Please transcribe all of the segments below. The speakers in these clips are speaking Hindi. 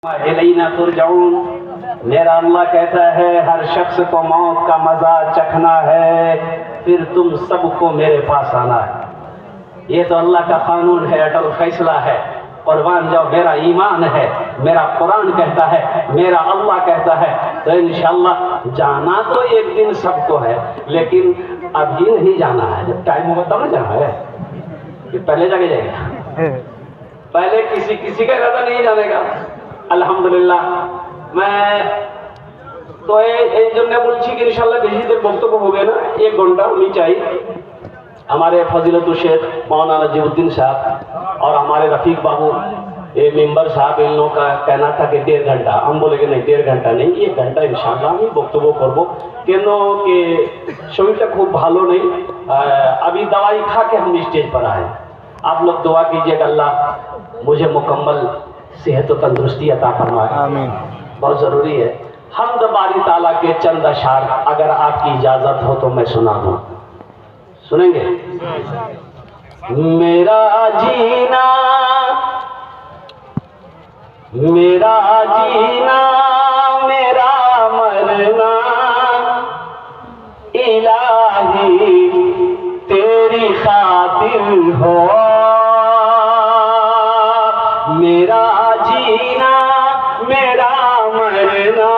इलैना तुरजाऊन। मेरा अल्लाह कहता है हर शख्स को मौत का मजा चखना है, फिर तुम सबको मेरे पास आना है। ये तो अल्लाह का कानून है, अटल फैसला है। कुर्बान जाओ, मेरा ईमान है, मेरा कुरान कहता है, मेरा अल्लाह कहता है। तो इंशाअल्लाह जाना तो एक दिन सबको है, लेकिन अभी नहीं जाना है। जब टाइम होगा तब ना जाना है कि पहले जाके जाएगा। पहले किसी का इरादा नहीं जाने का। अल्हम्दुलिल्लाह मैं तो এই জন্য বলছি कि इंशाअल्लाह বেশি দেব বক্তব্য হবে না, 1 घंटा होनी चाहिए। हमारे फजीलतुल शेख मौलाना नजीमुद्दीन साहब और हमारे रफीक बाबू ये मेंबर साहब, इन लोगों का कहना था कि 1.5 घंटा। हम बोले कि नहीं, 1.5 घंटा नहीं, 1 घंटा इंशाअल्लाह আমি বক্তব্য করব। কেন कि শরীরটা খুব ভালো नहीं, अभी दवाई खा के हम स्टेज पर आए। आप लोग दुआ कीजिएगा अल्लाह मुझे मुकम्मल सेहत और तंदुरुस्ती अता फरमाए, आमीन। बहुत ज़रूरी है। हम्द बारी ताला के चंद अशार अगर आपकी इजाज़त हो तो मैं सुना दूँ, सुनेंगे? मेरा जीना मेरा जीना मेरा मरना इलाही तेरी खातिर हो। मेरा जीना मेरा मरना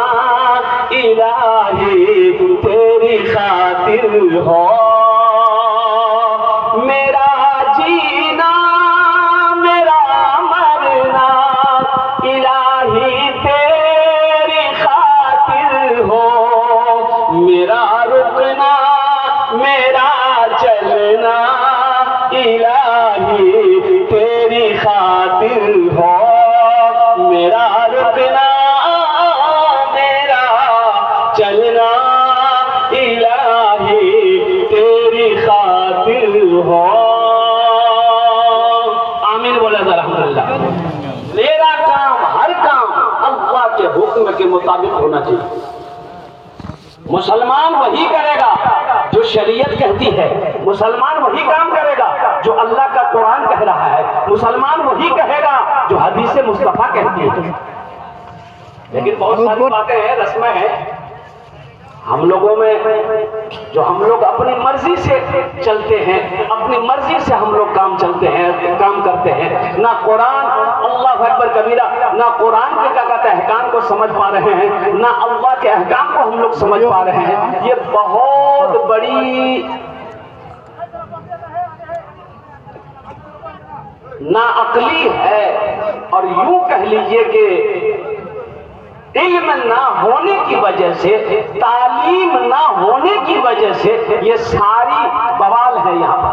इलाही तेरी खातिर हो। मेरा जीना मेरा मरना इलाही तेरी खातिर हो। मेरा रुकना मेरा चलना इलाही तेरी खातिर हो। मेरा रुकना मेरा चलना इलाही तेरी खातिर हो। आमीन बोला था अल्हम्दुलिल्लाह। मेरा काम, हर काम अल्लाह के हुक्म के मुताबिक होना चाहिए। मुसलमान वही करेगा जो शरीयत कहती है, मुसलमान वही काम करेगा जो अल्लाह का कुरान कह रहा है, मुसलमान वही कहेगा जो हदीस मुस्तफा कहती है। लेकिन बहुत सारी बातें हैं, रस्में हैं हम लोगों में, जो हम लोग अपनी मर्जी से चलते हैं, अपनी मर्जी से हम लोग काम चलते हैं, काम करते हैं। ना कुरान, अल्लाह अकबर कबीरा, ना कुरान के क्या कहते हैं अहकाम को समझ पा रहे हैं, ना अल्लाह के अहकाम को हम लोग समझ पा रहे हैं। ये बहुत बड़ी नाअक्ली है। और यूं कह लीजिए कि इल्म ना होने की वजह से, तालीम ना होने की वजह से ये सारी बवाल है। यहाँ पर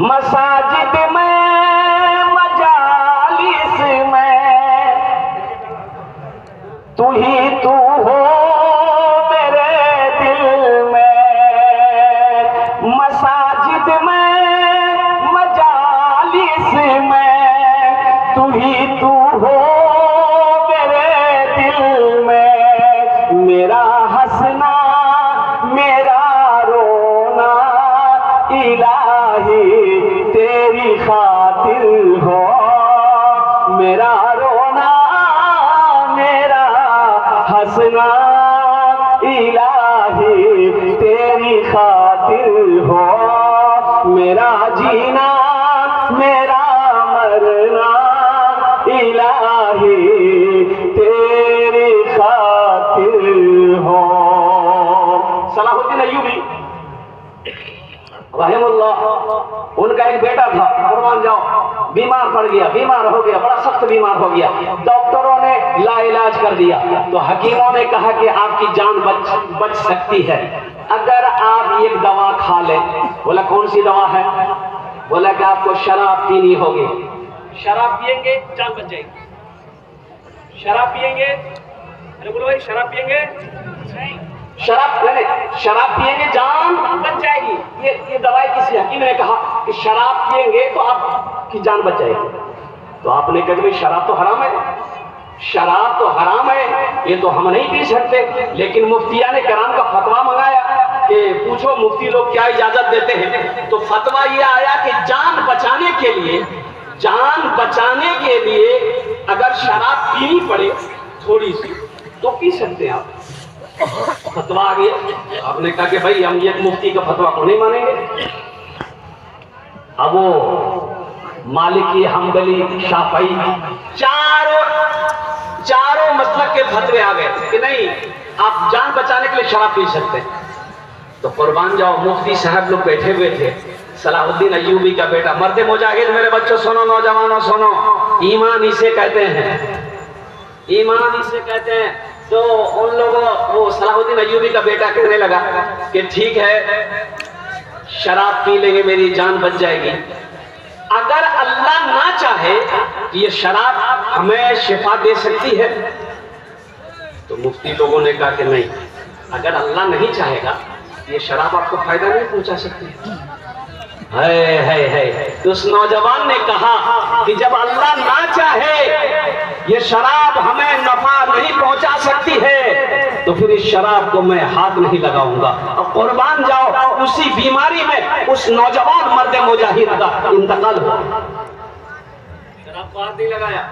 मसाजिद में, मजालिस में तू ही तू हो मेरे दिल में। मसाजिद में, मजालिस में तू ही तू हो मेरे दिल में। मेरा हंसना मेरा रोना इलाही तेरी खातिर हो। मेरा रोना मेरा हंसना इलाही तेरी खातिर हो। मेरा जीना मेरा मरना इलाही तेरी खातिर हो। सलाहुद्दीन अय्यूबी रहमतुल्लाह, उनका एक बेटा था, कुर्बान जाओ, बीमार पड़ गया, बीमार हो गया, बड़ा सख्त बीमार हो गया। डॉक्टरों ने लाइलाज कर दिया, तो हकीमों ने कहा कि आपकी जान बच सकती है अगर आप एक दवा खा लें। बोला कौन सी दवा है? बोला कि आपको शराब पीनी होगी। शराब पिएंगे जान बच जाएगी। शराब पिएंगे, अरे बोलो भाई, शराब पिएंगे नहीं, शराब पिएंगे जान बच जाएगी। ये दवाई किसी हकीम ने कहा कि शराब पिएंगे तो आपकी जान बच जाएगी। तो आपने कहा भाई शराब तो हराम है, शराब तो हराम है, ये तो हम नहीं पी सकते। लेकिन मुफ्तिया ने कराम का फतवा मंगाया कि पूछो मुफ्ती लोग क्या इजाजत देते हैं। तो फतवा ये आया कि जान बचाने के लिए जान बचाने के लिए अगर शराब पीनी पड़े थोड़ी सी तो पी सकते हैं आप। फतवा आ गया, आपने कहा कि भाई हम एक मुफ्ती का फतवा को नहीं मानेंगे। अब वो मालिकी, हम्बली, शाफई चारों मसलक के फतवे आ गए कि नहीं आप जान बचाने के लिए शराब पी सकते हैं। तो कुर्बान जाओ, मुफ्ती साहब लोग बैठे हुए थे, सलाहुद्दीन अय्यूबी का बेटा, मर्द मुजाहिद, मेरे बच्चों सुनो, नौजवानों सुनो, ईमान इसे कहते हैं, ईमान इसे कहते हैं। तो उन लोगों, वो सलाहुद्दीन अय्यूबी का बेटा कहने लगा कि ठीक है शराब पी लेंगे, मेरी जान बच जाएगी। अगर अल्लाह ना चाहे कि ये शराब हमें शिफा दे सकती है, तो मुफ्ती लोगों ने कहा कि नहीं, अगर अल्लाह नहीं चाहेगा ये शराब आपको फायदा नहीं पहुंचा सकती। है। तो उस नौजवान ने कहा कि जब अल्लाह ना चाहे ये शराब हमें नफा नहीं पहुंचा सकती है तो फिर इस शराब को मैं हाथ नहीं लगाऊंगा। और कुर्बान जाओ, उसी बीमारी में उस नौजवान मर्द मुजाहिद का इंतकाल हुआ। शराब को हाथ नहीं लगाया।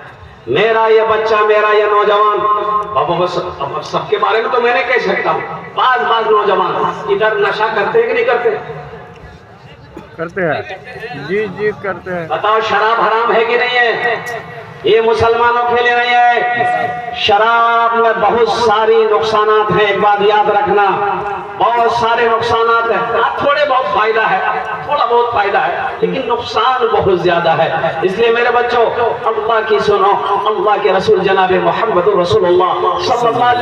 मेरा ये बच्चा, मेरा ये नौजवान, अब सबके बारे में तो मैं नहीं कह सकता हूँ, बाज नौजवान इधर नशा करते हैं कि नहीं करते? करते हैं जी करते हैं। बताओ शराब हराम है कि नहीं है? ये मुसलमानों के लिए नहीं है। शराब में बहुत सारी नुकसानात हैं, एक बात याद रखना, बहुत सारे नुकसानात हैं। थोड़े बहुत फायदा है, थोड़ा बहुत फायदा है, लेकिन नुकसान बहुत ज्यादा है। इसलिए मेरे बच्चों, अल्लाह की सुनो, अल्लाह के रसूल जनाब मोहम्मद रसूलुल्लाह सल्लल्लाहु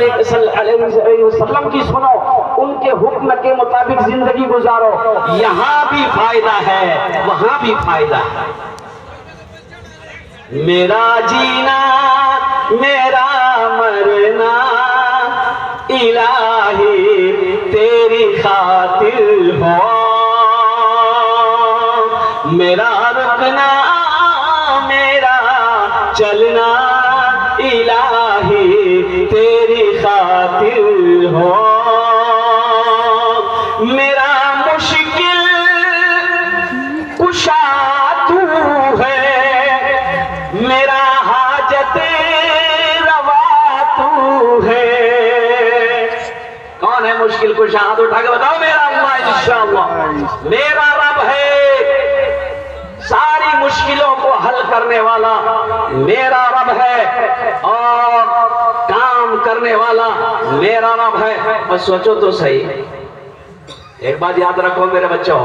अलैहि वसल्लम की सुनो, उनके हुक्म के मुताबिक जिंदगी गुजारो। यहाँ भी फायदा है, वहां भी फायदा है। मेरा जीना मेरा मरना इलाही तेरी खातिर हो, मेरा रुकना मेरा चलना इलाही तेरी खातिर हो, मेरा मुश्किल कुशा तू है, मेरा हाजत रवा तू है। कौन है मुश्किल कुशा? हाथ उठा के बताओ। मेरा अल्लाह इंशाअल्लाह, मेरा रब है, सारी मुश्किलों को हल करने वाला मेरा रब है, और काम करने वाला मेरा रब है। और सोचो तो सही, एक बात याद रखो मेरे बच्चों,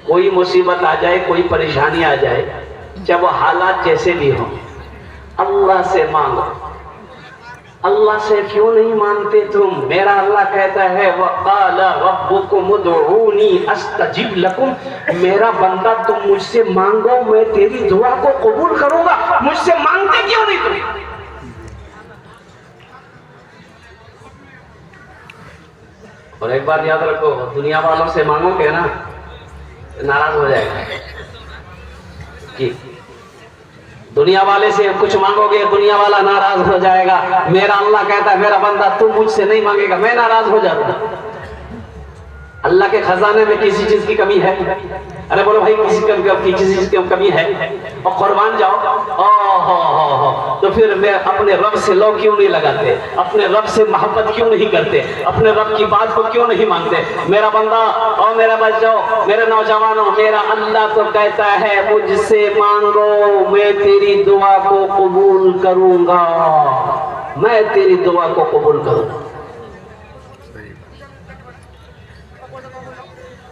कोई मुसीबत आ जाए, कोई परेशानी आ जाए, जब वो हालात जैसे भी हो, अल्लाह से मांगो। अल्लाह से क्यों नहीं मांगते तुम? मेरा अल्लाह कहता है वक़ाल रब्बुकुम उदऊनी अस्तजिब लकुम, मेरा बंदा तुम मुझसे मांगो, मैं तेरी दुआ को कबूल करूंगा। मुझसे मांगते क्यों नहीं तुम? और एक बात याद रखो, दुनिया वालों से मांगोगे ना नाराज हो जाएगा कि दुनिया वाले से कुछ मांगोगे, दुनिया वाला नाराज हो जाएगा। मेरा अल्लाह कहता है मेरा बंदा तुम मुझसे नहीं मांगेगा, मैं नाराज हो जाऊंगा। अल्लाह के खजाने में किसी चीज की कमी है? अरे बोलो भाई, किसी चीज की कमी है? और कुर्बान जाओ, तो फिर मैं अपने रब से लो क्यों नहीं लगाते? अपने रब से मोहब्बत क्यों नहीं करते? अपने रब की बात को क्यों नहीं मानते? मेरा बंदा और मेरा बच्चों, मेरे नौजवानों, मेरा अल्लाह तो कहता है मुझसे मांगो, मैं तेरी दुआ को कबूल करूंगा, मैं तेरी दुआ को कबूल करूंगा।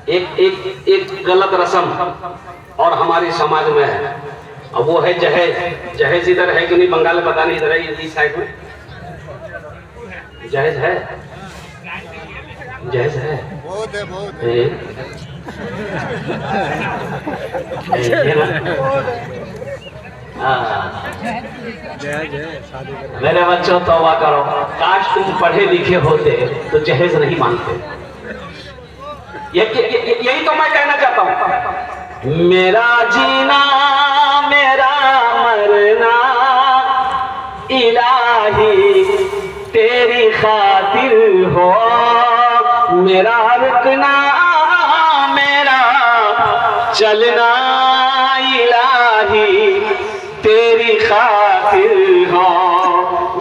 एक गलत रस्म और हमारे समाज में है, अब वो है जहेज। जहेज इधर है कि नहीं? बंगाल में पता नहीं, इधर है इस साइड में जहेज है, जहेज है, बहुत है, बहुत है। मेरे बच्चों तौबा करो, काश तुम पढ़े लिखे होते तो जहेज नहीं मांगते। यही तो मैं कहना चाहता हूं। मेरा जीना मेरा मरना इलाही तेरी खातिर हो, मेरा रुकना मेरा चलना इलाही इलाही तेरी खातिर हो।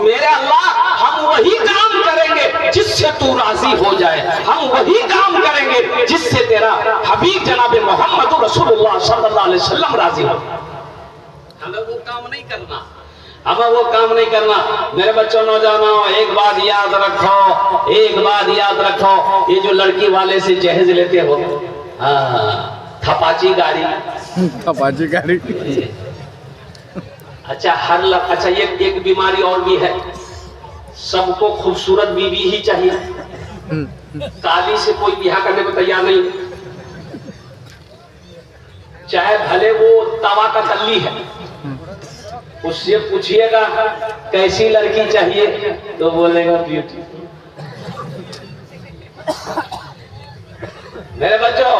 मेरे अल्लाह, हम वही काम करेंगे जिससे तू राजी हो जाए, हम वही काम करेंगे जिससे तेरा हबीब जनाब मोहम्मद रसूलुल्लाह सल्लल्लाहु अलैहि वसल्लम राजी हो। हमें वो काम नहीं करना, हमें वो काम नहीं करना। मेरे बच्चों, नौजवानों, एक बात याद रखो, एक बात याद रखो, ये जो लड़की वाले से जहेज लेते हो, थपाची गाड़ी, थपाची गाड़ी। अच्छा अच्छा, एक बीमारी और भी है, सबको खूबसूरत बीवी ही चाहिए। काली से कोई ब्याह करने को तैयार नहीं, चाहे भले वो तवा का तल्ली है। उससे पूछिएगा कैसी लड़की चाहिए तो बोलेगा ब्यूटी। मेरे बच्चों,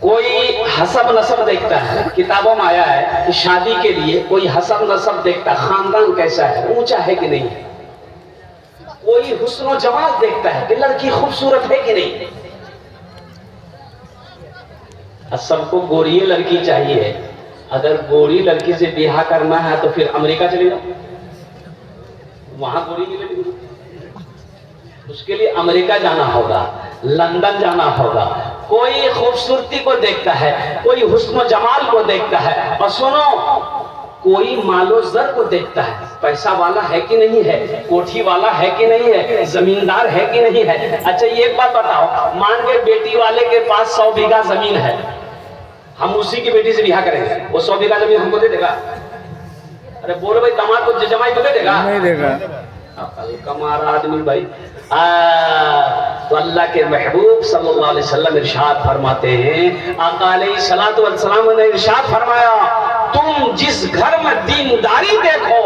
कोई हसब नसब देखता है, किताबों में आया है कि शादी के लिए कोई हसब नसब देखता है, खानदान कैसा है, ऊंचा है कि नहीं है। कोई हुस्न जमाल देखता है कि लड़की खूबसूरत है कि नहीं। सबको गोरी लड़की चाहिए। अगर गोरी लड़की से ब्याह करना है तो फिर अमेरिका चले जाओ, वहां गोरी मिलेगी। उसके लिए अमेरिका जाना होगा, लंदन जाना होगा। कोई खूबसूरती को देखता है, कोई हुस्न जमाल को देखता है, और सुनो, कोई मालो जर को देखता है, पैसा वाला है कि नहीं है, कोठी वाला है कि नहीं है, जमींदार है कि नहीं है। अच्छा, ये एक बात बताओ, मान के बेटी वाले के पास 100 बीघा जमीन है, हम उसी की बेटी से ब्याह करेंगे, वो 100 बीघा जमीन हमको दे देगा? अरे बोलो भाई, दामाद को जमाई को दे देगा? नहीं देगा। कमारा आदमी भाई। तो अल्लाह के महबूब सल्लल्लाहु अलैहि वसल्लम इरशाद फरमाते हैं, आका अलैहिस्सलातु वस्सलाम ने इरशाद फरमाया, तुम जिस घर में दीनदारी देखो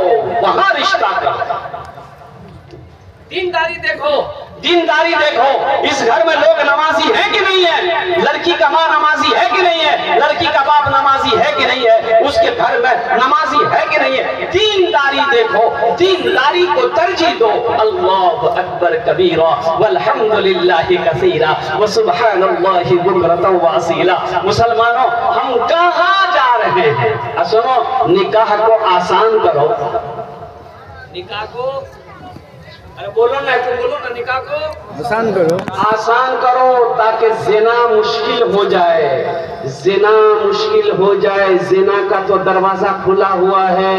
वहां रिश्ता करो। दीनदारी देखो, दीनदारी देखो। इस घर में लोग नमाजी है कि नहीं है, लड़की का माँ नमाजी है कि नहीं है, लड़की का बाप नमाजी है कि नहीं है, उसके घर में नमाजी है कि नहीं है। दीनदारी देखो, दीनदारी को तरजीह दो। अल्लाहु अकबर कबीरा वल्हम्दुलिल्लाहि कसीरा व सुब्हानल्लाहि बुक्रतन व असीला। मुसलमानों, हम कहाँ जा रहे हैं? सुनो, निकाह को आसान करो, निकाह को, अरे बोलो ना, तुम बोलो ना, निकाह को आसान करो, आसान करो, ताकि जिना मुश्किल हो जाए, जिना मुश्किल हो जाए। जिना का तो दरवाजा खुला हुआ है,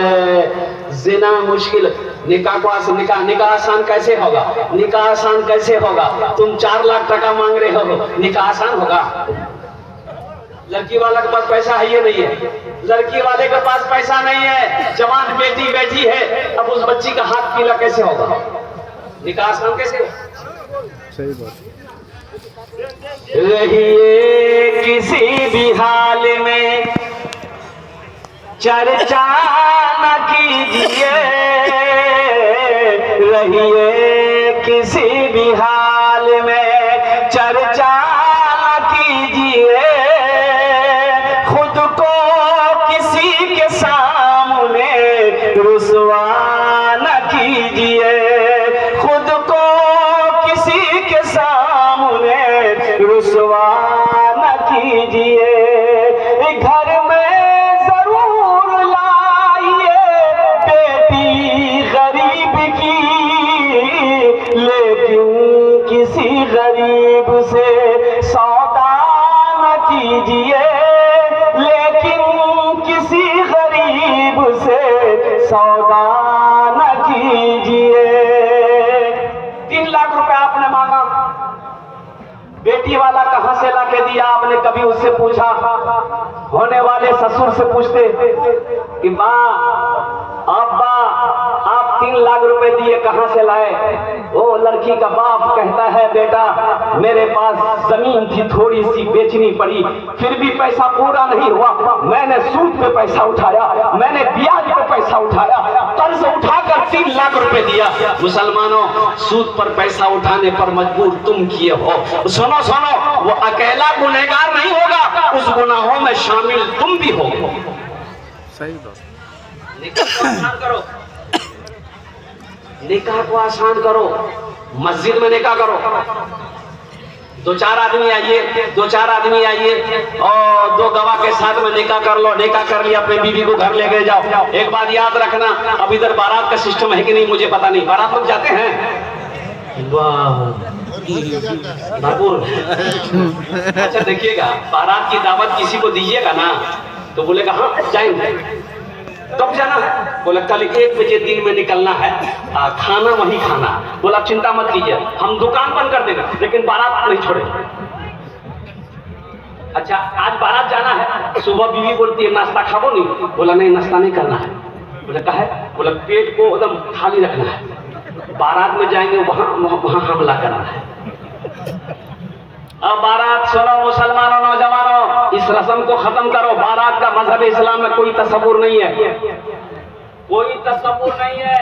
जिना मुश्किल। निकाह को निकाह आसान कैसे होगा? निकाह आसान कैसे होगा? तुम 4 लाख टका मांग रहे हो, निकाह आसान होगा? लड़की वाला के पास पैसा है या नहीं है? लड़की वाले के पास पैसा नहीं है, जवान बेटी बैठी है, अब उस बच्ची का हाथ पीला कैसे होगा? निकाह आसान कैसे हो? सही बात। रहिए किसी भी हाल में चर्चा न कीजिए, रहिए किसी भी हाल में चर्चा न कीजिए, खुद को किसी के सामने रुसवा न कीजिए, खुद को किसी के सामने रुसवा न कीजिए। घर में जरूर लाइए बेटी गरीब की, लेकिन किसी गरीब से सौदा न कीजिए, लेकिन किसी गरीब से सौदा न कीजिए। 3 लाख रुपए आपने मांगा, बेटी वाला कहां से लाके दिया? आपने कभी उससे पूछा? होने वाले ससुर से पूछते कि माँ, अब्बा, आप 3 लाख रुपए दिए कहां से लाए? वो लड़की का बाप कहता है, बेटा मेरे पास जमीन थी, थोड़ी सी बेचनी पड़ी, फिर भी पैसा पूरा नहीं हुआ, मैंने सूद पे पैसा उठाया, मैंने ब्याज पे पैसा उठाया, कर्ज उठाकर 3 लाख रुपए दिया। मुसलमानों, सूद पर पैसा उठाने पर मजबूर तुम किए हो। सुनो सुनो, वो अकेला गुनहगार नहीं होगा, उस गुनाहों में शामिल तुम भी हो। सही बात। निकाह को आसान करो, निकाह को आसान करो, मस्जिद में निकाह करो। दो चार आदमी आइए और दो गवाह के साथ में निकाह कर लो। निकाह कर लिया, अपनी बीवी को घर लेके जाओ। एक बात याद रखना, अब इधर बारात का सिस्टम है कि नहीं मुझे पता नहीं, बारात लोग जाते हैं। वाह अच्छा देखिएगा, बारात की दावत किसी को दीजिएगा ना तो बोलेगा हाँ जाएंगे। कब जाना है? बोला कल 1 बजे दिन में निकलना है, खाना वहीं खाना। बोला चिंता मत कीजिए, हम दुकान बंद कर देंगे लेकिन बारात नहीं छोड़ेंगे। अच्छा आज बारात जाना है, सुबह बीवी बोलती है नाश्ता खाओ नहीं? बोला नहीं नाश्ता नहीं करना है। बोला कहा है? बोला पेट को एकदम खाली रखना है, बारात में जाएंगे वहां हमला करना है। अब बारात सुनो मुसलमानों, नौजवानों, इस रस्म को खत्म करो। बारात का मजहब इस्लाम में कोई तसव्वुर नहीं है, कोई तसव्वुर नहीं है।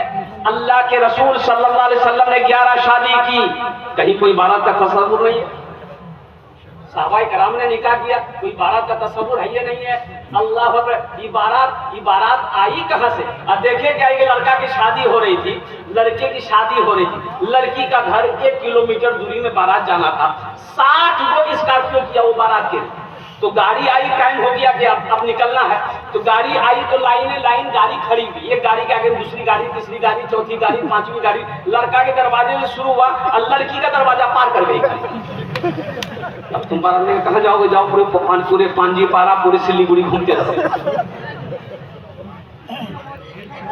अल्लाह के रसूल सल्लल्लाहु अलैहि वसल्लम ने 11 शादी की, कहीं कोई बारात का तसव्वुर नहीं है। सहाबाए कराम ने निकाह किया, कोई बारात का तसव्वुर है ये नहीं है। अल्लाह अकबर, ये बारात आई कहां से? अब देखिए क्या, ये लड़का की शादी हो रही थी, लड़के की शादी हो रही थी, लड़की का घर 1 किलोमीटर दूरी में बारात जाना था। 60 लोग स्कॉर्पियो किया वो बारात के, तो गाड़ी आई, टाइम हो गया कि अब निकलना है, तो गाड़ी आई तो लाइन गाड़ी खड़ी हुई, एक गाड़ी के आगे दूसरी गाड़ी, तीसरी गाड़ी, चौथी गाड़ी, 5वीं गाड़ी। लड़का के दरवाजे से शुरू हुआ और लड़की का दरवाजा पार कर गई गाड़ी। अब तुम बारात में कहाँ जाओगे? जाओ पूरे पांजीपारा, पूरे सिलीगुड़ी घूमते रहो।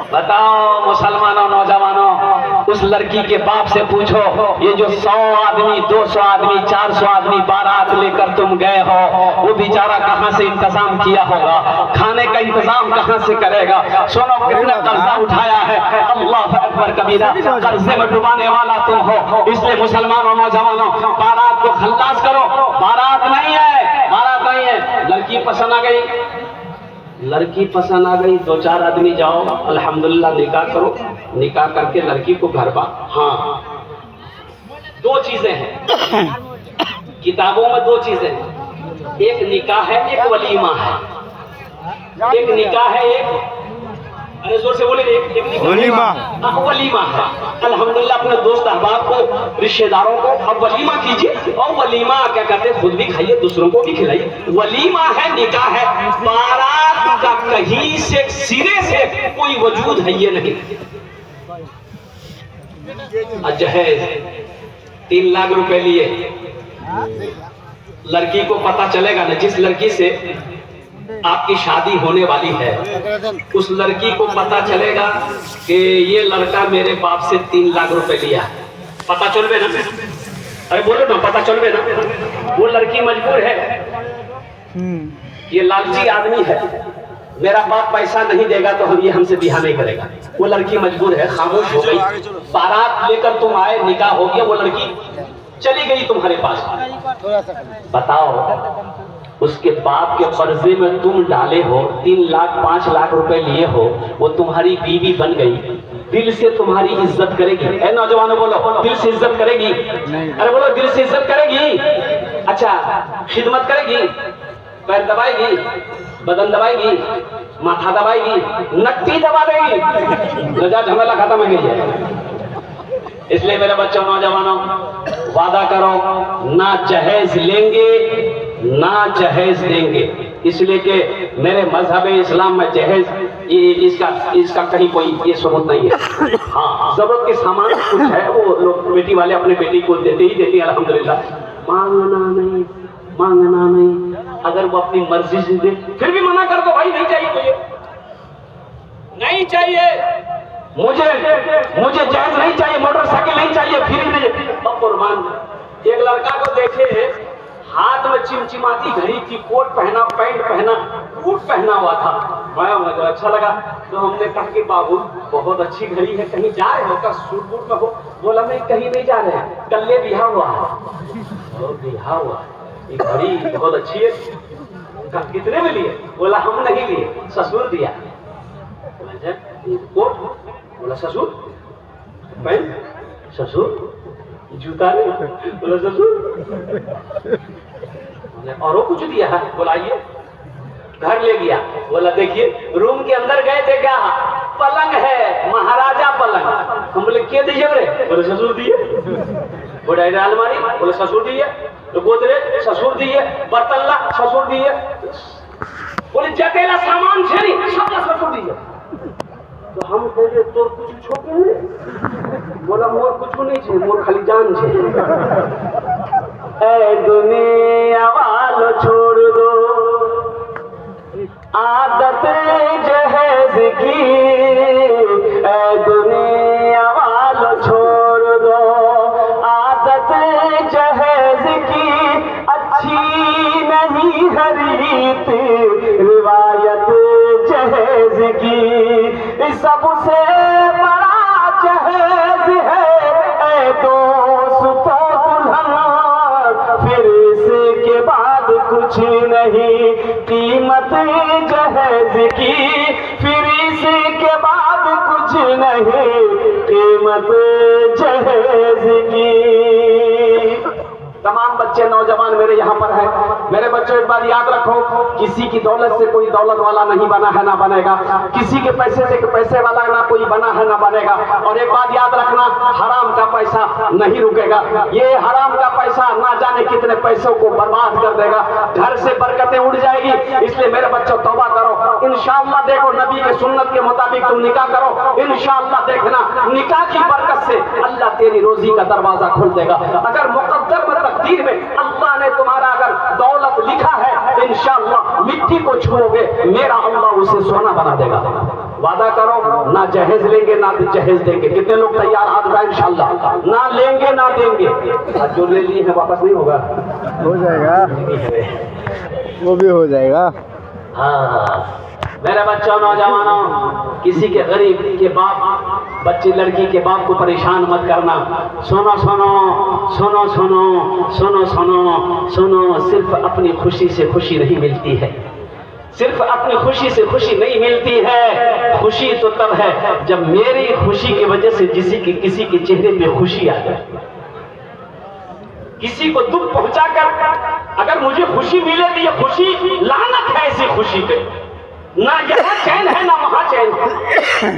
बताओ मुसलमानों, नौजवानों, उस लड़की के बाप से पूछो, ये जो 100 आदमी, 200 आदमी, 400 आदमी बारात लेकर तुम गए हो, वो बेचारा कहां से इंतजाम किया होगा? खाने का इंतजाम कहां से करेगा? सुनो, कितना कर्जा उठाया है, अल्लाह अकबर कबीरा, कर्जे में डुबाने वाला तुम हो। इसलिए मुसलमानों, नौजवानों, बारात को खल्लास करो। बारात नहीं है, बारात नहीं है। लड़की पसंद आ गई, लड़की पसंद आ गई, 2-4 आदमी जाओ, अल्हम्दुलिल्लाह निकाह करो। निकाह करके लड़की को घर बा। हाँ 2 चीजें हैं किताबों में, 2 चीजें हैं, एक निकाह है, एक वलीमा है। एक निकाह है, एक अरे जोर से बोले, एक वलीमा है। अल्हम्दुलिल्लाह अपने दोस्त अहबाब को, रिश्तेदारों को अब वलीमा कीजिए, और वलीमा क्या कहते हैं, खुद भी खाइए, दूसरों को भी खिलाइए। वलीमा है, निकाह है। बारात का कहीं से सिरे से कोई वजूद है ये नहीं। जहेज 3 लाख रुपए लिए, लड़की को पता चलेगा ना, जिस लड़की से आपकी शादी होने वाली है, उस लड़की को पता चलेगा कि ये लड़का मेरे बाप से 3 लाख रुपए लिया, पता चलबे ना? अरे बोलो ना, पता चलबे ना? वो लड़की मजबूर है, ये लालची आदमी है, मेरा बाप पैसा नहीं देगा तो हम ये हमसे बिहा नहीं करेगा। वो लड़की मजबूर है, खामोश हो गई। बारात लेकर तुम आए, निकाह हो गया, वो लड़की चली गई तुम्हारे पास। बताओ, उसके बाप के कर्जे में तुम डाले हो, 3 लाख 5 लाख रुपए लिए हो, वो तुम्हारी बीवी बन गई, दिल से तुम्हारी इज्जत करेगी? ए नौजवानों बोलो, दिल से इज्जत करेगी? अरे बोलो, दिल से इज्जत करेगी? अच्छा, खिदमत करेगी? पैर दबाएगी, बदन दबाएगी, माथा दबाएगी, नक्की दबा देगी, लजा झमेला खत्म हो गई। इसलिए मेरे बच्चों, नौजवानों, वादा करो, ना जहेज लेंगे ना जहेज देंगे। इसलिए कि मेरे मजहब इस्लाम में जहेज इसका कहीं कोई ये सबूत नहीं है। हाँ, जरूरत के सामान कुछ है, वो लोग बेटी वाले अपने बेटी को देते ही देते हैं, अल्हम्दुलिल्लाह। मांगना नहीं, अगर वो अपनी मर्जी से दे फिर भी मना कर दो, भाई नहीं चाहिए मुझे, नहीं चाहिए मुझे जहेज नहीं चाहिए, मोटरसाइकिल नहीं चाहिए, फिर नहीं। कुर्बान, एक लड़का को देखे, हाथ में चिमचिमाती घड़ी थी, कोट पहना, पैंट पहना, बूट पहना हुआ था। मुझे अच्छा लगा, तो हमने कहा कि बाबू बहुत अच्छी घड़ी है, कहीं जा रहे हो का? सूट बूट में हो? बोला मैं कहीं नहीं जा रहे हैं, कल बिहा हुआ है। बिहा हुआ, ये घड़ी बहुत अच्छी है। कितने में लिए? बोला हम नहीं लिए, ससुर दिया। कोट? बोला ससुर। पैंट? ससुर। जूता नहीं? बोला ससुर। औरों कुछ दिया है? बोला ये। घर ले गया, बोला देखिए, रूम के अंदर गए थे क्या? पलंग है, महाराजा पलंग। हम बोले के दीजिए रे? बोले ससुर दिए। बोले अलमारी? बोले ससुर दिए। तो गोदरेज? ससुर दिए। बर्तल्ला? ससुर दिए। बोले जकेला सामान छे सब ससुर दिए। तो हम कहे तो कुछ छोटे नहीं। बोला मोर कुछ नहीं छे, मोर खाली जान छे। ए दुनिया वालो छोड़ दो आदत जहेज की, ए दुनिया वालो छोड़ दो आदत जहेज की, अच्छी नहीं है रीत रिवायत जहेज की, सबसे बड़ा जहेज है ए दोस्तों दुल्हन, फिर इसके बाद कुछ नहीं कीमत जहेज की, फिर इसके बाद कुछ नहीं कीमत जहेज की। तमाम बच्चे नौजवान मेरे यहाँ पर हैं। मेरे बच्चों एक बात याद रखो, किसी की दौलत से कोई दौलत वाला नहीं बना है ना बनेगा, किसी के पैसे से पैसे वाला ना कोई बना है ना बनेगा। और एक बात याद रखना, हराम का पैसा नहीं रुकेगा। ये हराम का पैसा ना जाने कितने पैसों को बर्बाद कर देगा, घर से बरकतें उड़ जाएगी। इसलिए मेरे बच्चों तौबा करो, इंशाअल्लाह देखो नबी के सुन्नत के मुताबिक तुम निकाह करो, इंशाअल्लाह देखना निकाह की बरकत से अल्लाह तेरी रोजी का दरवाजा खोल देगा। अगर मुकद्दर में तकदीर में अल्लाह ने तुम्हारा अगर दौलत लिखा है तो इंशाअल्लाह मिट्टी को छुओगे, मेरा अल्लाह उसे सोना बना देगा। वादा करो, ना जहेज लेंगे ना जहेज देंगे। कितने लोग तैयार? हाथ उठाएं इंशाअल्लाह। ना लेंगे ना देंगे। जो ले लिए हैं वापस नहीं होगा? हो जाएगा, वो भी हो जाएगा। हाँ मेरे बच्चों नौजवानों, किसी के गरीब के बाप बच्ची लड़की के बाप को परेशान मत करना। सुनो सुनो सुनो सुनो सुनो सुनो सुनो, सिर्फ अपनी खुशी से खुशी नहीं मिलती है, सिर्फ अपनी खुशी से खुशी नहीं मिलती है। खुशी तो तब है जब मेरी खुशी की वजह से किसी के चेहरे पे खुशी आ जाए। किसी को दुख पहुंचाकर अगर मुझे खुशी मिले तो ये खुशी लानत है ऐसी खुशी पे, ना यहाँ चैन है ना वहां चैन है।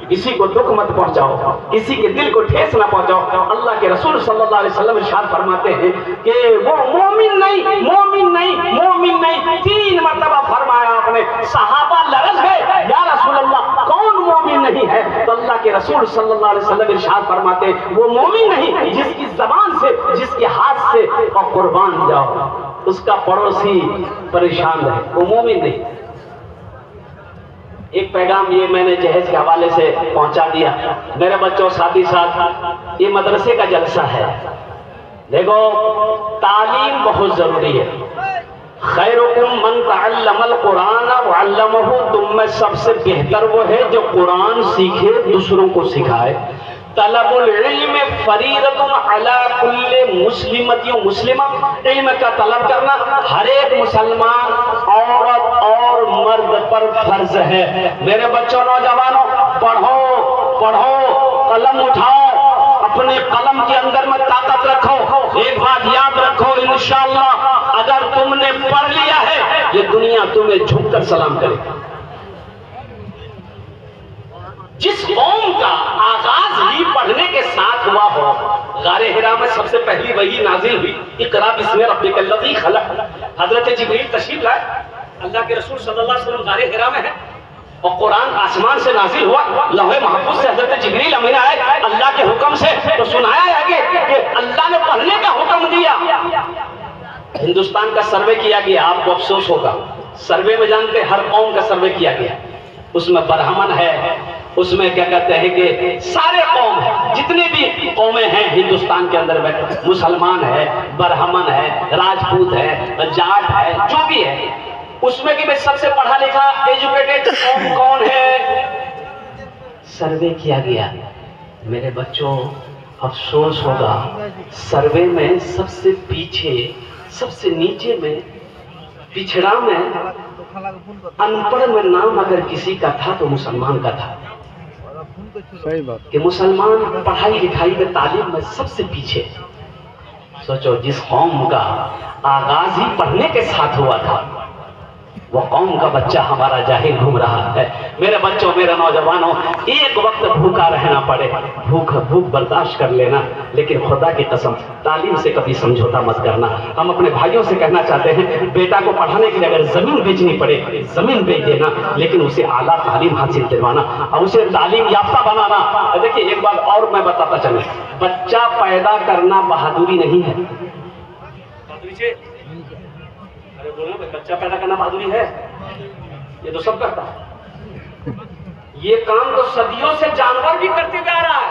किसी को दुख मत पहुंचाओ, किसी के दिल को ठेस ना पहुंचाओ। अल्लाह के रसूल सल्लल्लाहु अलैहि वसल्लम इरशाद फरमाते हैं कि वो मोमिन नहीं, मोमिन नहीं, मोमिन नहीं, 3 मरतबा फरमाया आपने। सहाबा लरज़ गए, या रसूल अल्लाह कौन मोमिन नहीं है? तो अल्लाह के रसूल सल्लल्लाहु अलैहि वसल्लम इरशाद फरमाते वो मोमिन नहीं जिसकी जबान से, जिसके हाथ से और कुर्बान जाओ उसका पड़ोसी परेशान है, वो मोमिन नहीं। एक पैगाम ये मैंने जहेज के हवाले से पहुंचा दिया। मेरे बच्चों साथ ही साथ ये मदरसे का जलसा है। देखो तालीम बहुत जरूरी है। खैरुकुम मन तअल्लमल कुरान व अल्लमहु, तुम में सबसे बेहतर वो है जो कुरान सीखे दूसरों को सिखाए। तलबुल इल्म फरीदतुन अला कुल्li मुस्लिमतिन मुस्लिमा, इल्म का तलब करना हर एक मुसलमान औरत और मर्द पर फर्ज है। मेरे बच्चों नौजवानों, पढ़ो पढ़ो, कलम उठाओ, अपने कलम के अंदर में ताकत रखो। एक बात याद रखो, इंशाअल्लाह अगर तुमने पढ़ लिया है ये दुनिया तुम्हें झुककर सलाम करेगी। जिस कौम का आगाज ही पढ़ने के साथ हुआ हो, गारे हिरा में सबसे पहली वही नाजिल हुई, इक़रा बिस्मि रब्बिकल लज़ी खलक़। हजरत जिब्रील तशरीफ लाए, अल्लाह के रसूल सल्लल्लाहु अलैहि वसल्लम गारे हिरा में है और कुरान आसमान से नाजिल हुआ। लौहे महफूज से हजरत जिब्रील अमीन आए अल्लाह के हुक्म से, तो सुनाया है कि अल्लाह ने पढ़ने का हुक्म दिया। हिंदुस्तान का सर्वे किया गया, आपको अफसोस होगा, सर्वे में जानते हर कौम का सर्वे किया गया, उसमें ब्राह्मण है, उसमें क्या कहते हैं कि सारे कौम है, जितने भी कौमें हैं हिंदुस्तान के अंदर में, मुसलमान है, ब्राह्मण है, राजपूत है, जाट है, जो भी है, उसमें कि मैं सबसे पढ़ा लिखा एजुकेटेड कौम कौन है, सर्वे किया गया। मेरे बच्चों अफसोस होगा, सर्वे में सबसे पीछे, सबसे नीचे में, पिछड़ा में, अनपढ़ में नाम अगर किसी का था तो मुसलमान का था। सही बात कि मुसलमान पढ़ाई लिखाई में, तालीम में सबसे पीछे। सोचो जिस कौम का आगाज ही पढ़ने के साथ हुआ था, वो कौम का बच्चा हमारा जाहिल घूम रहा है। मेरे बच्चों, मेरे नौजवानों, एक वक्त भूखा रहना पड़े, भूख बर्दाश्त कर लेना, लेकिन खुदा की कसम तालीम से कभी समझौता मत करना। हम अपने भाइयों से कहना चाहते हैं, बेटा को पढ़ाने के लिए अगर जमीन बेचनी पड़े जमीन बेच देना, लेकिन उसे आला तालीम हासिल करवाना और उसे तालीम याफ्ता बनाना। देखिए एक बात और मैं बताता चलूं, बच्चा पैदा करना बहादुरी नहीं है। अरे बोलो, बच्चा पैदा करना बहादुरी है? ये तो सब करता है। ये काम तो सदियों से जानवर भी करते जा रहा है।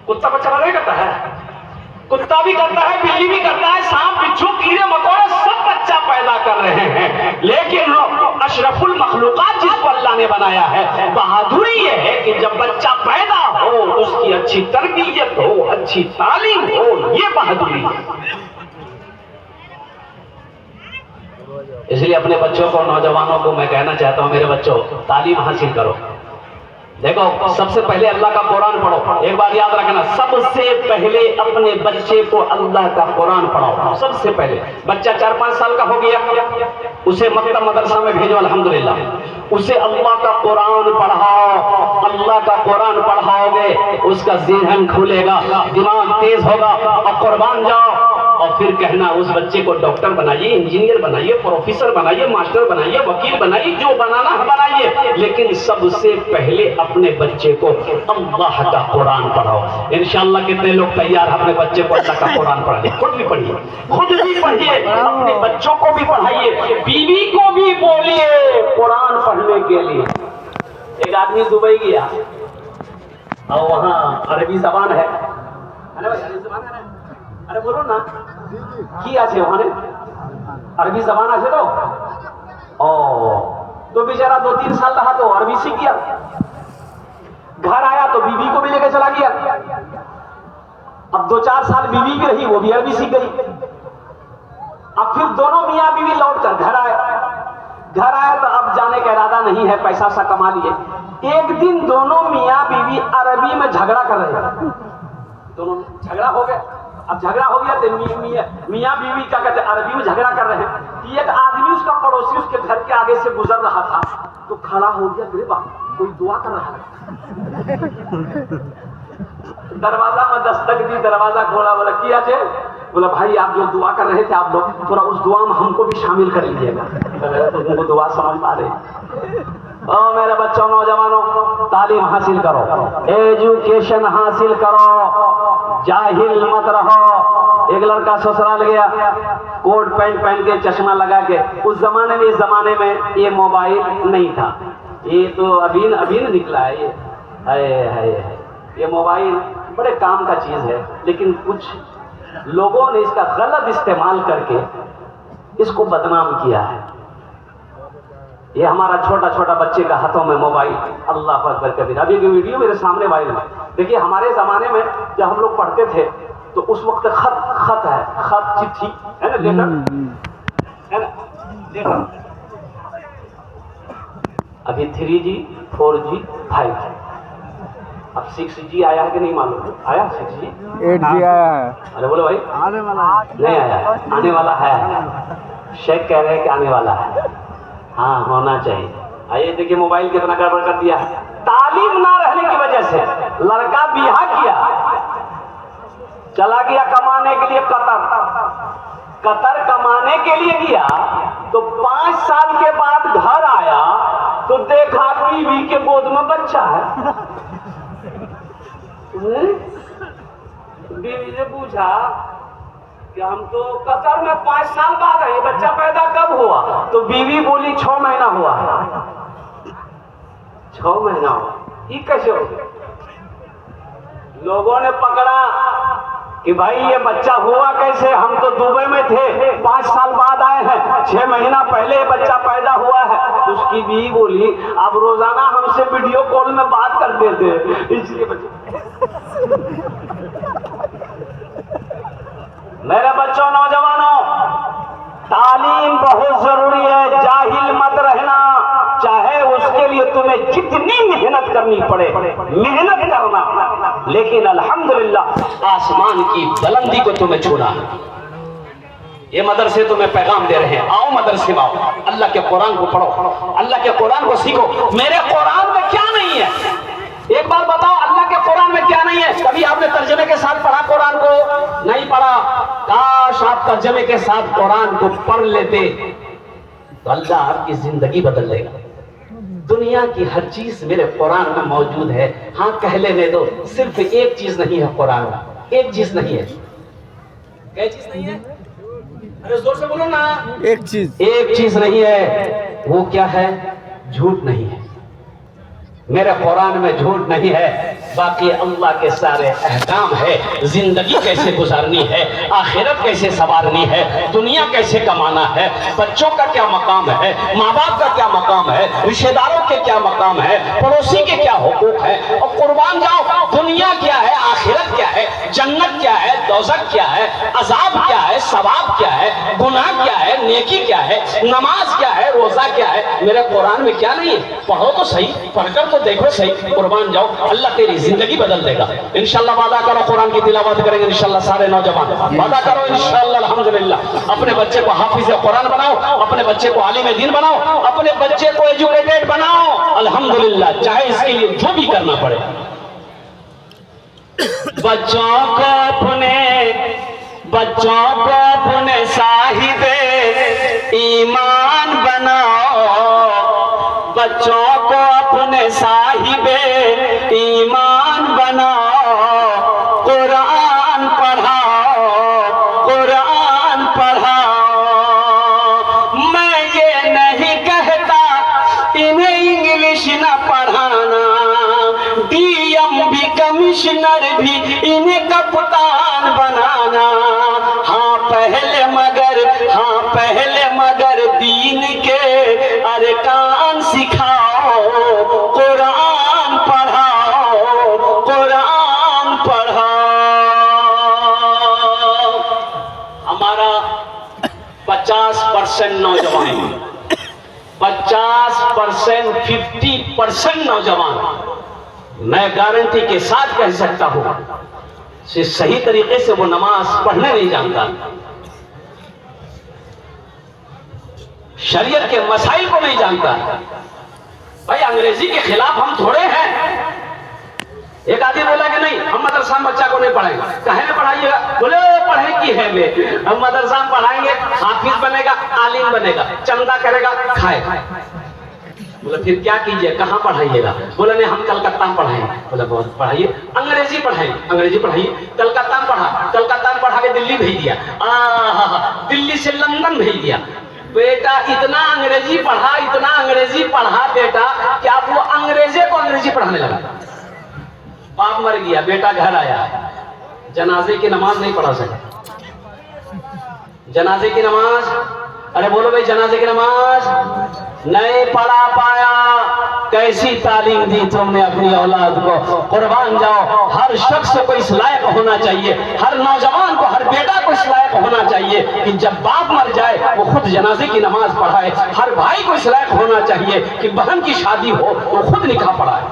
कुत्ता बच्चा पैदा नहीं करता है, कुत्ता भी करता है, बिल्ली भी करता है, सांप बिच्छू कीड़े मकोड़े सब बच्चा पैदा कर रहे हैं। लेकिन अशरफुल मखलूकात जिसको अल्लाह ने बनाया है, बहादुरी ये है कि जब बच्चा पैदा हो उसकी अच्छी तरबियत हो, अच्छी तालीम हो, ये बहादुरी है। इसलिए अपने बच्चों को, नौजवानों को मैं कहना चाहता हूं, मेरे बच्चों तालीम हासिल करो। देखो, सबसे पहले अल्लाह का कुरान पढ़ो। एक बात याद रखना, सबसे पहले अपने बच्चे को अल्लाह का कुरान पढ़ाओ। सबसे पहले बच्चा 4-5 साल का हो गया, उसे मकतब मदरसा में भेजो, अल्हम्दुलिल्लाह। उसे अल्लाह का कुरान पढ़ाओ। अल्लाह का कुरान पढ़ाओगे, उसका ज़हन खुलेगा, दिमाग तेज होगा और कुर्बान जाओ। और फिर कहना उस बच्चे को डॉक्टर बनाइए, इंजीनियर बनाइए, प्रोफेसर बनाइए, मास्टर बनाइए, वकील बनाइए, जो बनाना है बनाइए, लेकिन सबसे पहले अपने बच्चे को अल्लाह का कुरान पढ़ाओ। इंशाअल्लाह कितने लोग तैयार हैं अपने बच्चे को अल्लाह का कुरान पढ़ाने? खुद भी पढ़िए, अपने बच्चों को भी पढ़ाइए, बीवी को भी बोलिए कुरान पढ़ने के लिए। एक आदमी दुबई गया और वहाँ अरबी जबान है। अरे बोलो ना, কি আছে ওখানে? अरबी जबान আছে तो? तो बेचारा 2-3 साल रहा तो अरबी सीख गया। घर आया तो बीवी को भी लेकर चला गया। अब 2-4 साल बीवी भी रही, वो भी अरबी सीख गई। अब फिर दोनों मियाँ बीवी लौट कर घर आए। घर आया तो अब जाने का इरादा नहीं है, पैसा सा कमा लिए। एक दिन दोनों मियाँ बीवी अरबी में झगड़ा कर रहे हैं। दोनों झगड़ा हो गया। अब झगड़ा हो गया तो मियाँ बीवी क्या कहते हैं, अरबी में झगड़ा कर रहे हैं। एक आदमी उसका पड़ोसी उसके घर के आगे से गुजर रहा था तो खड़ा हो गया, अरे बाप कोई दुआ कर रहा है। दरवाजा में दस्तक दी, दरवाजा खोला, बोला किया थे? बोला भाई आप जो दुआ कर रहे थे आप लोग, थोड़ा उस दुआ में हमको भी शामिल कर लीजिएगा। तो तुमको दुआ समझ पा रहे? मेरे बच्चों, नौजवानों, तालीम हासिल करो, एजुकेशन हासिल करो, जाहिल मत रहो। एक लड़का ससुराल गया, कोट पैंट पहन के, चश्मा लगा के। उस जमाने में, इस जमाने में ये मोबाइल नहीं था, ये तो अभी निकला है। ये ये मोबाइल बड़े काम का चीज है, लेकिन कुछ लोगों ने इसका गलत इस्तेमाल करके इसको बदनाम किया है। ये हमारा छोटा छोटा बच्चे का हाथों में मोबाइल, अल्लाह अकबर कबीर। अभी की वीडियो मेरे सामने वायरल है। देखिए हमारे जमाने में जब हम लोग पढ़ते थे तो उस वक्त खत है, खत चिट्ठी है ना, लेटर है ना, लेटर। अभी 3G 4G 5G, अब 6G आया है कि नहीं मालूम? आया 6G 8G आया है। अरे बोलो भाई, आने वाला नहीं आया, आने वाला है। शेख कह रहे हैं कि आने वाला है। हाँ, होना चाहिए। आइए देखिए मोबाइल कितना गड़बड़ कर दिया है। तालीम ना रहने की वजह से लड़का बियाह किया, चला गया कमाने के लिए कतर कमाने के लिए गया, तो 5 साल के बाद घर आया तो देखा बीवी के गोद में बच्चा है। बीवी ने पूछा कि हम तो कतर में 5 साल बाद आए, बच्चा पैदा कब हुआ? तो बीवी बोली 6 महीना हुआ। 6 महीना हुआ, ये कैसे हो? लोगों ने पकड़ा कि भाई ये बच्चा हुआ कैसे? हम तो दुबई में थे, 5 साल बाद आए हैं, 6 महीना पहले ये बच्चा पैदा हुआ है। उसकी बीवी बोली अब रोजाना हमसे वीडियो कॉल में बात करते थे, इसलिए मेरे बच्चों, नौजवानों, तालीम बहुत जरूरी है। जाहिल मत रहना, चाहे उसके लिए तुम्हें जितनी मेहनत करनी पड़े मेहनत करना, लेकिन अल्हम्दुलिल्लाह आसमान की बुलंदी को तुम्हें छूना है। ये मदरसे तुम्हें पैगाम दे रहे हैं, आओ मदरसे में आओ, अल्लाह के कुरान को पढ़ो, अल्लाह के कुरान को सीखो। मेरे कुरान में क्या नहीं है? एक बार बताओ, अल्लाह के कुरान में क्या नहीं है? कभी आपने तर्जमे के साथ पढ़ा कुरान को? नहीं पढ़ा। काश आप तर्जमे के साथ कुरान को पढ़ लेते तो अल्लाह आपकी जिंदगी बदल देगा। दुनिया की हर चीज मेरे कुरान में मौजूद है। हाँ, कह लेने दो, सिर्फ एक चीज नहीं है कुरान में, एक चीज नहीं है। क्या चीज नहीं है? अरे जोर से बोलो ना। एक चीज नहीं है। वो क्या है? झूठ नहीं है। मेरे कुरान में झूठ नहीं है, बाकी अल्लाह के सारे अहकाम है। जिंदगी कैसे गुजारनी है, आखिरत कैसे संवारनी है, दुनिया कैसे कमाना है, बच्चों का क्या मकाम है, माँ बाप का क्या मकाम है, रिश्तेदारों के क्या मकाम है, पड़ोसी के क्या हुकूक है। और कुर्बान जाओ, दुनिया क्या है, आखिरत क्या है, जन्नत क्या है, दोज़ख क्या है, अजाब क्या है, सवाब क्या है, गुनाह क्या है, नेकी क्या है, नमाज क्या है, रोजा क्या है। मेरे कुरान में क्या नहीं है? पढ़ो तो सही, पढ़कर तो देखो सही, कुर्बान जाओ, अल्लाह तेरी जिंदगी बदल देगा इंशाल्लाह। वादा करो कुरान की तिलावत करेंगे इंशाल्लाह सारे नौजवान, वादा करो इंशाल्लाह अल्हम्दुलिल्लाह। अपने बच्चे को हाफिज कुरान बनाओ, अपने बच्चे को आलिम दीन बनाओ, अपने बच्चे को एजुकेटेड बनाओ अल्हम्दुलिल्लाह, चाहे इसके लिए जो भी करना पड़े। बच्चों को अपने साहिबे ईमान बनाओ, बच्चों को अपने साहिबे ईमान बनाओ, कुरान पढ़ाओ, कुरान पढ़ाओ। मैं ये नहीं कहता इन्हें इंग्लिश न पढ़ाना, डीएम भी कमिश्नर भी इन्हें कप्तान बनाना। हाँ पहले मगर दीन के अरकान सिखाओ, कुरान पढ़ाओ, कुरान पढ़ाओ। हमारा 50% नौजवान, 50%, 50% नौजवान, मैं गारंटी के साथ कह सकता हूं, सही तरीके से वो नमाज पढ़ने नहीं जानता, शरीयत के मसाइल को नहीं जानता। भाई अंग्रेजी के खिलाफ हम थोड़े हैं। एक आदमी बोला कि नहीं, हम मदरसा में बच्चा को नहीं पढ़ाएंगे। कहे में पढ़ाइएगा? बोले पढ़े की है वे, हम मदरसा में पढ़ाएंगे, हाफिज बनेगा, आलिम बनेगा, चंदा करेगा, खाए। बोला फिर क्या कीजिए, कहाँ पढ़ाइएगा? बोला नहीं, हम कलकत्ता में पढ़ाएंगे। बोला बहुत पढ़ाइए, अंग्रेजी पढ़ाएंगे, अंग्रेजी पढ़ाइए। कलकत्ता में पढ़ा, कलकत्ता में पढ़ा के दिल्ली भेज दिया, दिल्ली से लंदन भेज दिया। बेटा इतना अंग्रेजी पढ़ा, इतना अंग्रेजी पढ़ा बेटा कि आप वो अंग्रेजे को अंग्रेजी पढ़ाने लगा। बाप मर गया, बेटा घर आया, जनाजे की नमाज नहीं पढ़ा सका। जनाजे की नमाज, अरे बोलो भाई, जनाजे की नमाज नहीं पढ़ा पाया। कैसी तालीम दी तुमने अपनी औलाद को? कुर्बान जाओ, हर शख्स को इस लायक होना चाहिए, हर नौजवान को, हर बेटा को इस लायक होना चाहिए कि जब बाप मर जाए वो खुद जनाजे की नमाज पढ़ाए। हर भाई को इस लायक होना चाहिए कि बहन की शादी हो वो खुद निकाह पढ़ाए।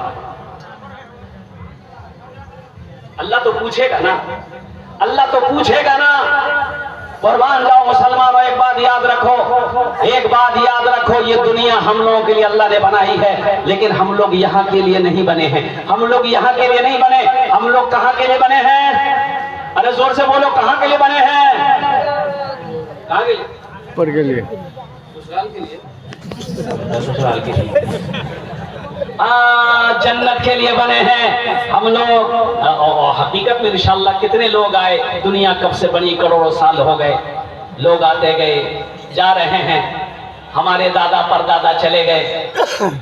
अल्लाह तो पूछेगा ना, अल्लाह तो पूछेगा ना। कुर्बान जाओ मुसलमानों, एक बात याद रखो, एक बात याद रखो, ये दुनिया हम लोगों के लिए अल्लाह ने बनाई है, लेकिन हम लोग यहाँ के लिए नहीं बने हैं। हम लोग यहाँ के लिए नहीं बने, हम लोग कहाँ के लिए बने हैं? अरे जोर से बोलो, कहाँ के लिए बने हैं? कहाँ के लिए? पर के लिए, ससुराल के लिए, ससुराल के लिए, जन्नत के लिए बने हैं हम लोग। हकीकत में इंशाअल्लाह कितने लोग आए, दुनिया कब से बनी, करोड़ों साल हो गए, लोग आते गए, जा रहे हैं। हमारे दादा परदादा चले गए,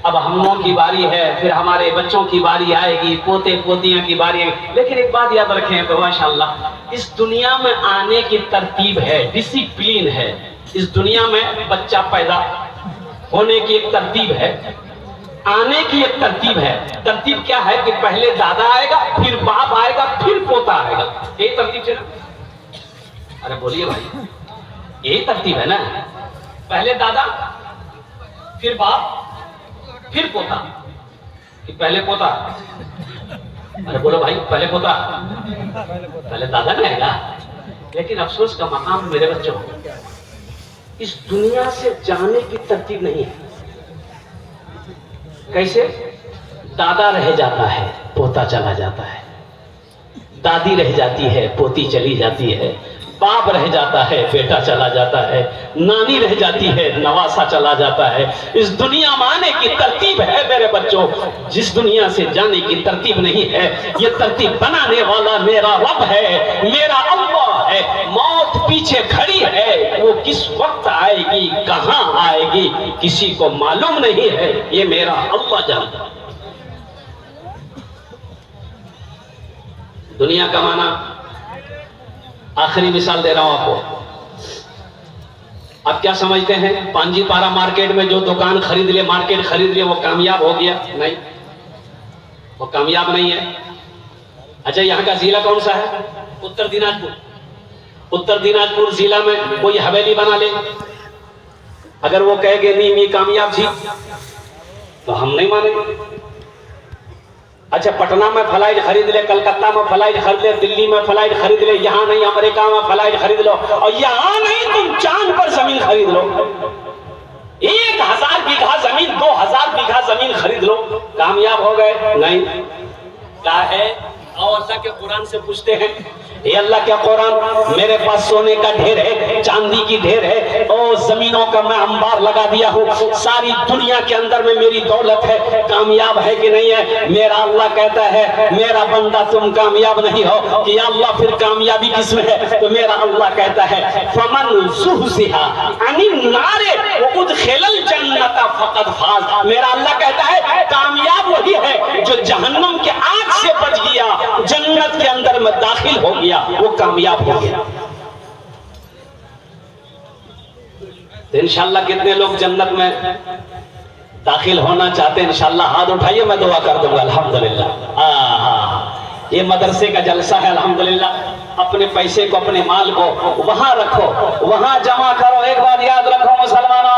अब हम लोगों की बारी है, फिर हमारे बच्चों की बारी आएगी, पोते पोतियों की बारी आएगी। लेकिन एक बात याद रखें तो माशाअल्लाह, इस दुनिया में आने की तरतीब है, डिसिप्लिन है। इस दुनिया में बच्चा पैदा होने की एक तरतीब है, आने की एक तरतीब है। तरतीब क्या है कि पहले दादा आएगा, फिर बाप आएगा, फिर पोता आएगा। यही तरतीब है ना? अरे बोलिए भाई, यही तरतीब है ना? पहले दादा, फिर बाप, फिर पोता, कि पहले पोता? अरे बोलो भाई, पहले पोता, पहले दादा नहीं आएगा? लेकिन अफसोस का मकाम मेरे बच्चों, इस दुनिया से जाने की तरतीब नहीं है। कैसे? दादा रह जाता है, पोता चला जाता है, दादी रह जाती है, पोती चली जाती है, बाप रह जाता है, बेटा चला जाता है, नानी रह जाती है, नवासा चला जाता है। इस दुनिया में आने की तरतीब है मेरे बच्चों, जिस दुनिया से जाने की तरतीब नहीं है। ये तरतीब बनाने वाला मेरा रब है, मेरा अल्लाह है। मौत पीछे खड़ी है, वो किस वक्त आएगी, कहां आएगी, किसी को मालूम नहीं है, ये मेरा अल्लाह जानता है। दुनिया कमाना, आखिरी मिसाल दे रहा हूं आपको। आप क्या समझते हैं, पांजीपारा मार्केट में जो दुकान खरीद ले, मार्केट खरीद ले, वो कामयाब हो गया? नहीं, वो कामयाब नहीं है। अच्छा, यहाँ का जिला कौन सा है? उत्तर दिनाजपुर। उत्तर दिनाजपुर जिला में कोई हवेली बना ले, अगर वो कहेगे नहीं मैं कामयाब थी, तो हम नहीं मानेंगे। अच्छा, पटना में फ्लाइट खरीद ले, कलकत्ता में फ्लाइट खरीद ले, दिल्ली में फ्लाइट खरीद ले, यहाँ नहीं अमेरिका में फ्लाइट खरीद लो, और यहाँ नहीं तुम चांद पर जमीन खरीद लो, 1000 बीघा जमीन, 2000 बीघा जमीन खरीद लो, कामयाब हो गए? नहीं। क्या है? और अल्लाह के कुरान से पूछते हैं, ये अल्लाह के कुरान, मेरे पास सोने का ढेर है, चांदी की ढेर है, और जमीनों का मैं अंबार लगा दिया हूँ, सारी दुनिया के अंदर में मेरी दौलत है, कामयाब है कि नहीं है? मेरा अल्लाह कहता है, मेरा बंदा तुम कामयाब नहीं हो कि अल्लाह, फिर कामयाबी किसमें है? तो मेरा अल्लाह कहता है, फमन ज़ुहज़िहा अनिन नारे व उदखिलल जन्नत फ़क़द फ़ाज़। मेरा अल्लाह कहता है, कामयाब वही है जो जहन्नम के आग से बच गया, जन्नत के अंदर में दाखिल हो गया, वो कामयाब हो गया। तो इंशाअल्लाह कितने लोग जन्नत में दाखिल होना चाहते हैं? इंशाअल्लाह हाथ उठाइए, मैं दुआ कर दूंगा। अल्हम्दुलिल्लाह, ये मदरसे का जलसा है। अल्हम्दुलिल्लाह, अपने पैसे को, अपने माल को वहां रखो, वहां जमा करो। एक बात याद रखो मुसलमानों,